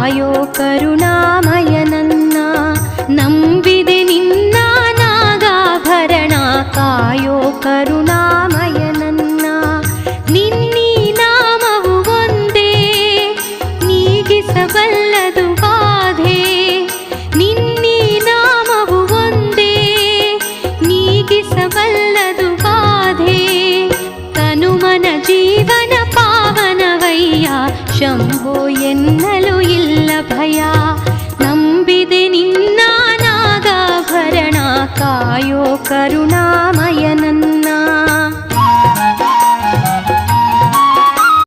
ಕಾಯೋ ಕರುಣಾಮಯ ನನ್ನ. ನಂಬಿದೆ ನಿನ್ನ ನಾಗಾಭರಣ ಕಾಯೋ ಕರುಣಾಮಯ ನನ್ನ. ನಿನ್ನೀ ನಾಮವು ಒಂದೇ ನೀಗಿಸಬಲ್ಲದು ಬಾಧೆ. ನಿನ್ನೀ ನಾಮವು ಒಂದೇ ನೀಗಿಸಬಲ್ಲದು ಬಾಧೆ. ತನುಮನ ಜೀವನ ಪಾವನವಯ್ಯ ಶಂಭೋ ಎನ್ನಲು ಇಲ್ಲ ಭಯ. ನಂಬಿದೆ ನಿನ್ನ ನಾಗಾಭರಣ ಕಾಯೋ ಕರುಣ